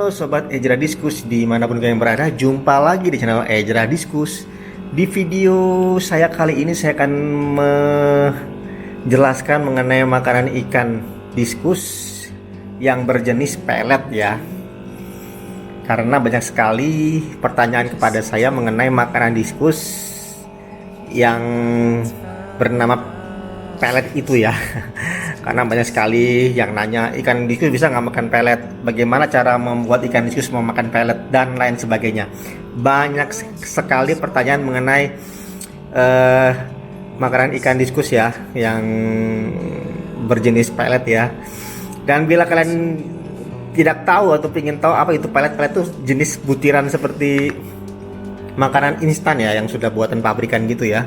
Halo Sobat Ejra Diskus dimanapun kalian berada, jumpa lagi di channel Ejra Diskus. Di video saya kali ini saya akan menjelaskan mengenai makanan ikan diskus yang berjenis pelet ya. Karena banyak sekali pertanyaan kepada saya mengenai makanan diskus yang bernama pelet itu ya. Karena banyak sekali yang nanya ikan diskus bisa nggak makan pelet, bagaimana cara membuat ikan diskus mau makan pelet dan lain sebagainya. Banyak sekali pertanyaan mengenai makanan ikan diskus ya yang berjenis pelet ya. Dan bila kalian tidak tahu atau ingin tahu apa itu pelet itu jenis butiran seperti makanan instan ya yang sudah buatan pabrikan gitu ya.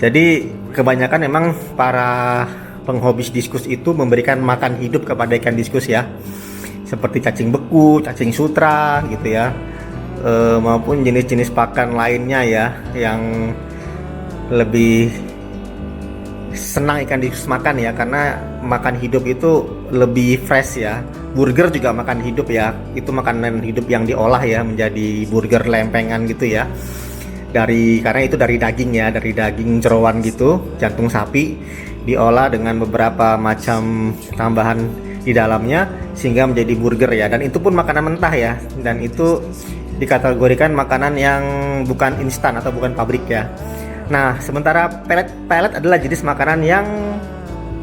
Jadi kebanyakan memang para penghobi diskus itu memberikan makan hidup kepada ikan diskus ya, seperti cacing beku, cacing sutra gitu ya, maupun jenis-jenis pakan lainnya ya yang lebih senang ikan diskus makan ya, karena makan hidup itu lebih fresh ya. Burger juga makan hidup ya, itu makanan hidup yang diolah ya menjadi burger lempengan gitu ya, karena itu dari daging ya, dari daging jeroan gitu, jantung sapi diolah dengan beberapa macam tambahan di dalamnya sehingga menjadi burger ya, dan itu pun makanan mentah ya, dan itu dikategorikan makanan yang bukan instan atau bukan pabrik ya. Nah, sementara pelet adalah jenis makanan yang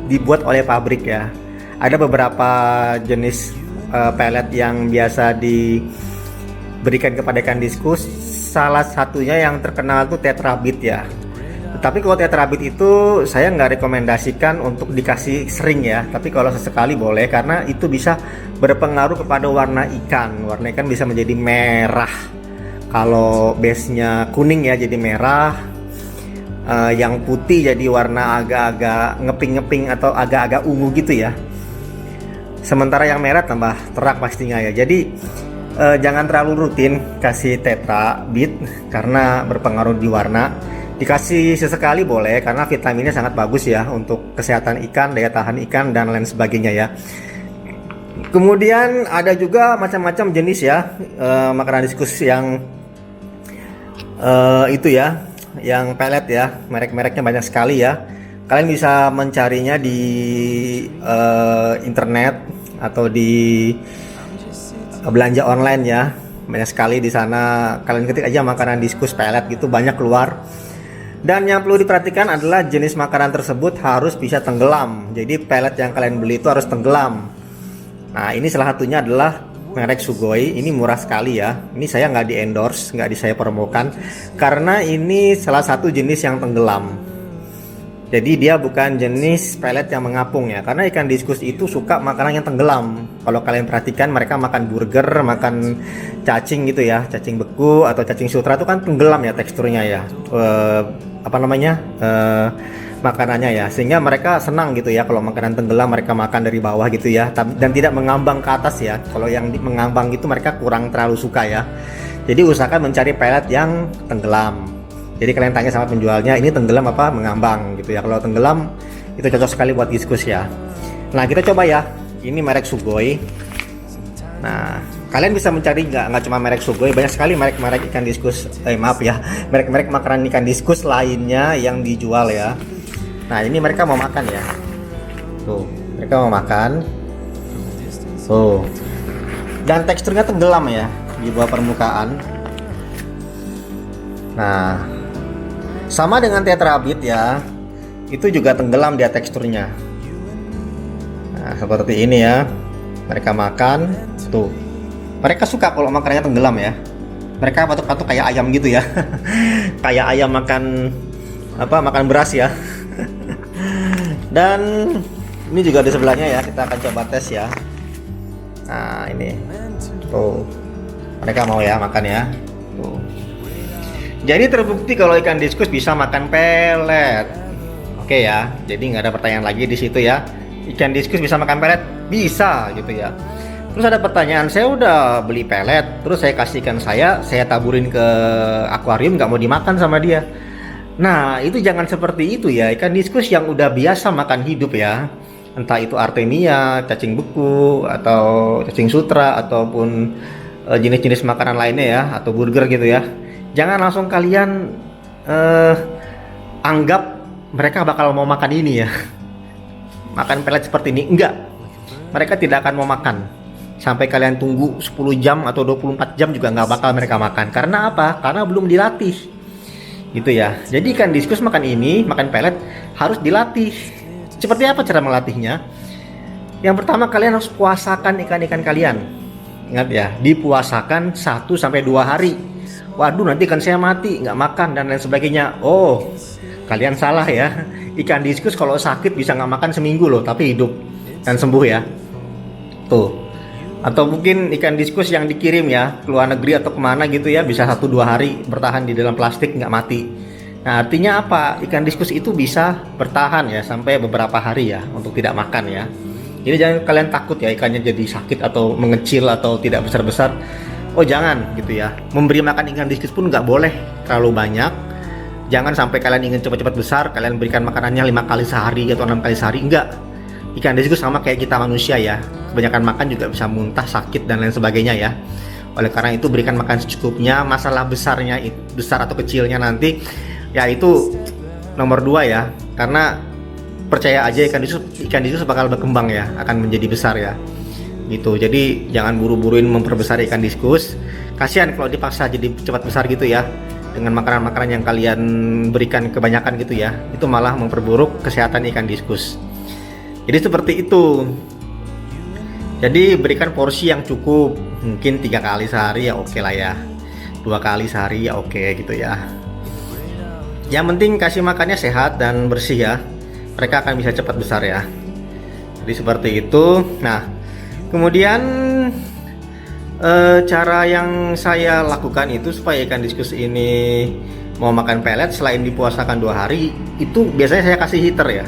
dibuat oleh pabrik ya. Ada beberapa jenis pelet yang biasa diberikan kepada ikan diskus. Salah satunya yang terkenal itu tetrabit ya. Tapi kalau tetrabit itu saya nggak rekomendasikan untuk dikasih sering ya. Tapi kalau sesekali boleh, karena itu bisa berpengaruh kepada warna ikan. Warna ikan bisa menjadi merah. Kalau base-nya kuning ya jadi merah. Yang putih jadi warna agak-agak ngeping-ngeping atau agak-agak ungu gitu ya. Sementara yang merah tambah terang pastinya ya. Jadi jangan terlalu rutin kasih tetrabit karena berpengaruh di warna. Dikasih sesekali boleh karena vitaminnya sangat bagus ya untuk kesehatan ikan, daya tahan ikan dan lain sebagainya ya. Kemudian ada juga macam-macam jenis ya makanan diskus yang itu ya, yang pelet ya, merek-mereknya banyak sekali ya. Kalian bisa mencarinya di internet atau di belanja online ya, banyak sekali di sana. Kalian ketik aja makanan diskus pelet gitu, banyak keluar. Dan yang perlu diperhatikan adalah jenis makanan tersebut harus bisa tenggelam. Jadi pelet yang kalian beli itu harus tenggelam. Nah, ini salah satunya adalah merek Sugoi. Ini murah sekali ya. Ini saya nggak di endorse, nggak saya promokan, karena ini salah satu jenis yang tenggelam. Jadi dia bukan jenis pelet yang mengapung ya, karena ikan diskus itu suka makanan yang tenggelam. Kalau kalian perhatikan mereka makan burger, makan cacing gitu ya, cacing beku atau cacing sutra itu kan tenggelam ya teksturnya ya, makanannya ya, sehingga mereka senang gitu ya kalau makanan tenggelam mereka makan dari bawah gitu ya, dan tidak mengambang ke atas ya. Kalau yang mengambang itu mereka kurang terlalu suka ya. Jadi usahakan mencari pelet yang tenggelam. Jadi kalian tanya sama penjualnya, ini tenggelam apa mengambang gitu ya. Kalau tenggelam itu cocok sekali buat diskus ya. Nah, kita coba ya. Ini merek Sugoi. Nah, kalian bisa mencari nggak cuma merek Sugoi, banyak sekali merek-merek ikan diskus. Maaf ya, merek-merek makanan ikan diskus lainnya yang dijual ya. Nah, ini mereka mau makan ya. Tuh, mereka mau makan. Tuh. Dan teksturnya tenggelam ya di bawah permukaan. Nah, sama dengan tetrabit ya, itu juga tenggelam dia teksturnya. Nah, seperti ini ya. Mereka makan, tuh. Mereka suka kalau makanannya tenggelam ya. Mereka patuk-patuk kayak ayam gitu ya. Kayak ayam makan makan beras ya. Dan ini juga di sebelahnya ya, kita akan coba tes ya. Nah, ini. Tuh. Mereka mau ya makan ya. Tuh. Jadi terbukti kalau ikan diskus bisa makan pelet. Oke ya, jadi nggak ada pertanyaan lagi di situ ya. Ikan diskus bisa makan pelet? Bisa gitu ya. Terus ada pertanyaan, saya udah beli pelet, terus saya kasihkan saya taburin ke akuarium, nggak mau dimakan sama dia. Nah, itu jangan seperti itu ya. Ikan diskus yang udah biasa makan hidup ya, entah itu artemia, cacing beku, atau cacing sutra, ataupun jenis-jenis makanan lainnya ya, atau burger gitu ya. Jangan langsung kalian anggap mereka bakal mau makan ini ya, makan pelet seperti ini. Enggak, mereka tidak akan mau makan. Sampai kalian tunggu 10 jam atau 24 jam juga nggak bakal mereka makan. Karena apa? Karena belum dilatih gitu ya. Jadi ikan diskus makan ini, makan pelet harus dilatih. Seperti apa cara melatihnya? Yang pertama, kalian harus puasakan ikan-ikan kalian. Ingat ya, dipuasakan 1 sampai 2 hari. Waduh, nanti ikan saya mati, nggak makan dan lain sebagainya. Oh, kalian salah ya. Ikan diskus kalau sakit bisa nggak makan seminggu loh, tapi hidup dan sembuh ya. Tuh. Atau mungkin ikan diskus yang dikirim ya ke luar negeri atau kemana gitu ya, bisa 1-2 hari bertahan di dalam plastik nggak mati. Nah, artinya apa? Ikan diskus itu bisa bertahan ya sampai beberapa hari ya untuk tidak makan ya. Jadi jangan kalian takut ya ikannya jadi sakit atau mengecil atau tidak besar-besar. Oh jangan gitu ya. Memberi makan ikan diskus pun nggak boleh terlalu banyak. Jangan sampai kalian ingin cepat-cepat besar, kalian berikan makanannya 5 kali sehari atau 6 kali sehari. Enggak. Ikan diskus sama kayak kita manusia ya. Kebanyakan makan juga bisa muntah, sakit dan lain sebagainya ya. Oleh karena itu berikan makan secukupnya. Masalah besarnya, besar atau kecilnya nanti ya itu nomor 2 ya, karena percaya aja ikan diskus bakal berkembang ya, akan menjadi besar ya gitu. Jadi jangan buru-buruin memperbesar ikan diskus. Kasihan kalau dipaksa jadi cepat besar gitu ya dengan makanan-makanan yang kalian berikan kebanyakan gitu ya, itu malah memperburuk kesehatan ikan diskus. Jadi seperti itu. Jadi berikan porsi yang cukup, mungkin 3 kali sehari ya oke lah ya, 2 kali sehari ya oke gitu ya. Yang penting kasih makannya sehat dan bersih ya. Mereka akan bisa cepat besar ya. Jadi seperti itu. Nah, kemudian cara yang saya lakukan itu supaya ikan diskus ini mau makan pelet selain dipuasakan 2 hari, itu biasanya saya kasih heater ya.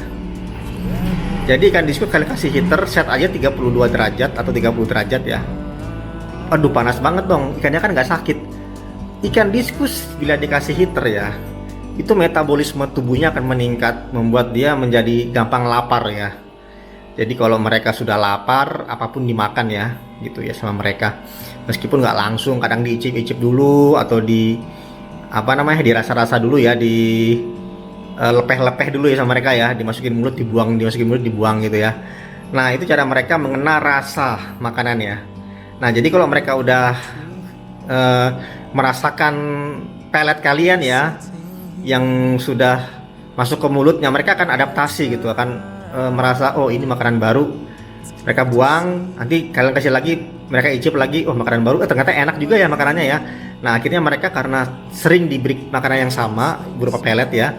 Jadi ikan diskus kalian kasih heater, set aja 32 derajat atau 30 derajat ya. Aduh panas banget dong, ikannya kan nggak sakit. Ikan diskus bila dikasih heater ya, itu metabolisme tubuhnya akan meningkat, membuat dia menjadi gampang lapar ya. Jadi kalau mereka sudah lapar, apapun dimakan ya, gitu ya sama mereka. Meskipun nggak langsung, kadang diicip-icip dulu atau dirasa-rasa dulu ya, di lepeh-lepeh dulu ya sama mereka ya, dimasukin mulut dibuang gitu ya. Nah itu cara mereka mengenal rasa makanan ya. Nah jadi kalau mereka udah merasakan pelet kalian ya, yang sudah masuk ke mulutnya, mereka akan adaptasi gitu, akan merasa oh ini makanan baru, mereka buang, nanti kalian kasih lagi, mereka icip lagi, oh makanan baru, ternyata enak juga ya makanannya ya. Nah akhirnya mereka karena sering diberi makanan yang sama berupa pelet ya,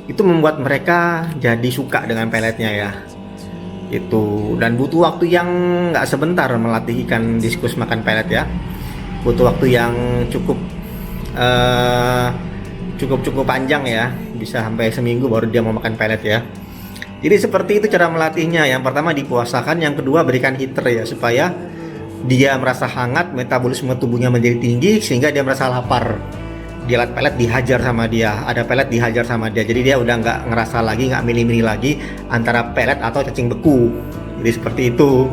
itu membuat mereka jadi suka dengan peletnya ya itu. Dan butuh waktu yang nggak sebentar melatih ikan diskus makan pelet ya, butuh waktu yang cukup panjang ya, bisa sampai seminggu baru dia mau makan pelet ya. Jadi seperti itu cara melatihnya. Yang pertama dipuasakan, yang kedua berikan heater ya, supaya dia merasa hangat, metabolisme tubuhnya menjadi tinggi sehingga dia merasa lapar. Dia lihat pelet dihajar sama dia, ada pelet dihajar sama dia, jadi dia udah nggak ngerasa lagi, nggak milih-milih lagi antara pelet atau cacing beku. Jadi seperti itu.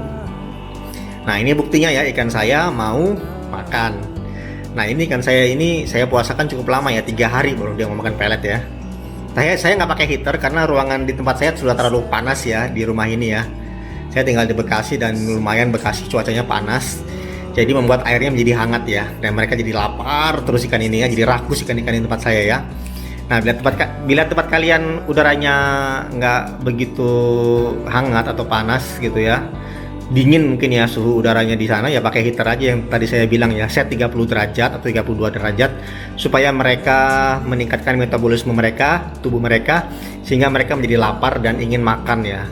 Nah ini buktinya ya, ikan saya mau makan. Nah ini kan saya puasakan cukup lama ya, 3 hari baru dia mau makan pelet ya. Saya nggak pakai heater karena ruangan di tempat saya sudah terlalu panas ya di rumah ini ya. Saya tinggal di Bekasi dan lumayan Bekasi cuacanya panas, jadi membuat airnya menjadi hangat ya, dan mereka jadi lapar terus ikan ini ya, jadi rakus ikan-ikan di tempat saya ya. Nah bila tempat kalian udaranya nggak begitu hangat atau panas gitu ya, dingin mungkin ya suhu udaranya di sana ya, pakai heater aja yang tadi saya bilang ya, set 30 derajat atau 32 derajat supaya mereka meningkatkan metabolisme mereka, tubuh mereka, sehingga mereka menjadi lapar dan ingin makan ya.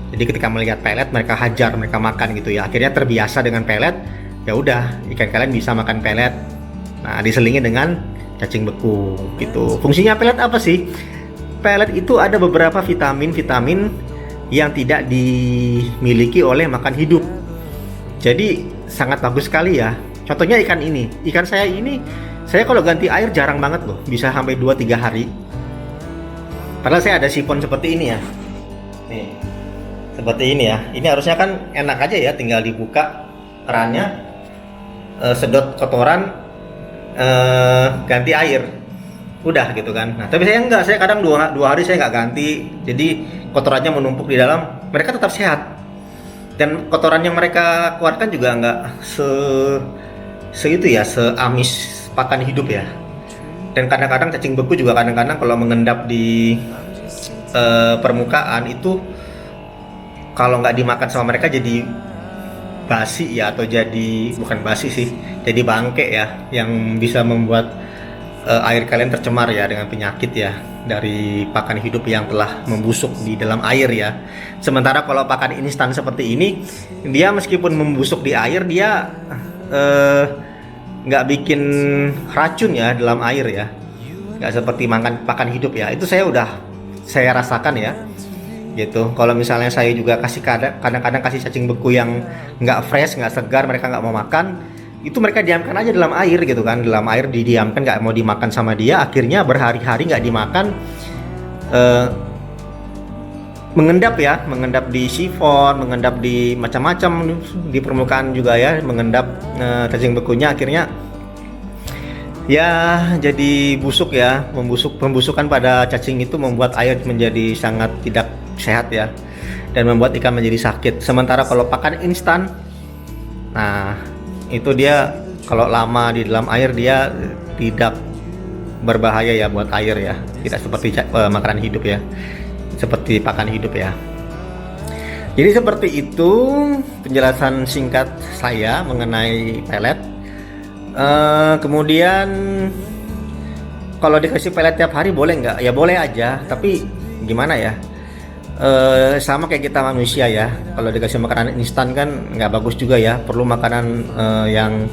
Jadi ketika melihat pelet mereka hajar, mereka makan gitu ya. Akhirnya terbiasa dengan pelet, ya udah ikan kalian bisa makan pelet. Nah diselingi dengan cacing beku gitu. Fungsinya pelet apa sih? Pelet itu ada beberapa vitamin yang tidak dimiliki oleh makan hidup. Jadi sangat bagus sekali ya. Contohnya ikan ini, ikan saya ini, saya kalau ganti air jarang banget loh, bisa sampai 2-3 hari. Padahal saya ada sifon seperti ini ya. Nih, seperti ini ya. Ini harusnya kan enak aja ya, tinggal dibuka kerannya, sedot kotoran, ganti air, udah gitu kan. Nah tapi saya enggak, saya kadang dua hari saya nggak ganti, jadi kotorannya menumpuk di dalam. Mereka tetap sehat, dan kotoran yang mereka keluarkan juga nggak itu ya, seamis pakan hidup ya. Dan kadang-kadang cacing beku juga kadang-kadang kalau mengendap di permukaan itu, kalau nggak dimakan sama mereka jadi basi ya, atau jadi, bukan basi sih, jadi bangke ya, yang bisa membuat air kalian tercemar ya dengan penyakit ya, dari pakan hidup yang telah membusuk di dalam air ya. Sementara kalau pakan instan seperti ini, dia meskipun membusuk di air, dia nggak bikin racun ya dalam air ya, nggak seperti makan pakan hidup ya. Itu saya rasakan ya gitu. Kalau misalnya saya juga kadang-kadang kasih cacing beku yang nggak fresh, nggak segar, mereka nggak mau makan, itu mereka diamkan aja dalam air gitu kan, dalam air didiamkan, nggak mau dimakan sama dia, akhirnya berhari-hari nggak dimakan, mengendap ya, mengendap di sifon, mengendap di macam-macam di permukaan juga ya, mengendap cacing bekunya, akhirnya ya jadi busuk ya. Pembusukan pada cacing itu membuat air menjadi sangat tidak sehat ya, dan membuat ikan menjadi sakit. Sementara kalau pakan instan, nah itu dia kalau lama di dalam air dia tidak berbahaya ya buat air ya, tidak seperti makanan hidup ya, seperti pakan hidup ya. Jadi seperti itu penjelasan singkat saya mengenai pelet. Kemudian kalau dikasih pelet tiap hari boleh nggak? Ya boleh aja, tapi gimana ya? Sama kayak kita manusia ya. Kalau dikasih makanan instan kan nggak bagus juga ya. Perlu makanan yang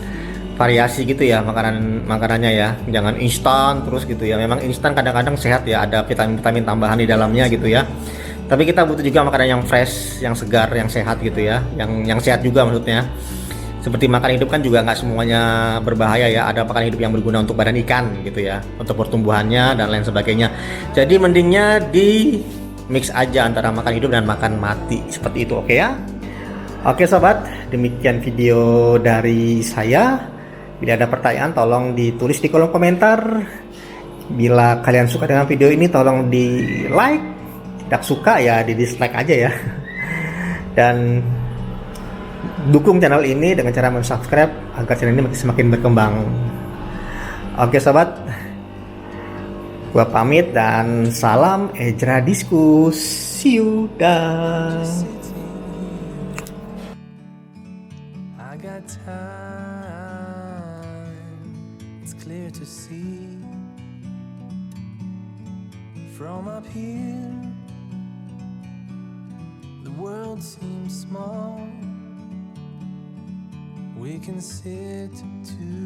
variasi gitu ya, makanannya ya. Jangan instan terus gitu ya. Memang instan kadang-kadang sehat ya, ada vitamin-vitamin tambahan di dalamnya gitu ya. Tapi kita butuh juga makanan yang fresh, yang segar, yang sehat gitu ya. Yang sehat juga maksudnya. Seperti makan hidup kan juga nggak semuanya berbahaya ya, ada makan hidup yang berguna untuk badan ikan gitu ya, untuk pertumbuhannya dan lain sebagainya. Jadi mendingnya di mix aja antara makan hidup dan makan mati, seperti itu, oke ya. Oke sobat, demikian video dari saya. Bila ada pertanyaan tolong ditulis di kolom komentar. Bila kalian suka dengan video ini tolong di like, tidak suka ya di dislike aja ya. Dan dukung channel ini dengan cara subscribe agar channel ini semakin berkembang. Oke sobat, gua pamit dan salam Ejra Diskus. See you, dah. I got time. It's clear to see from up here the world seems small. We can sit together.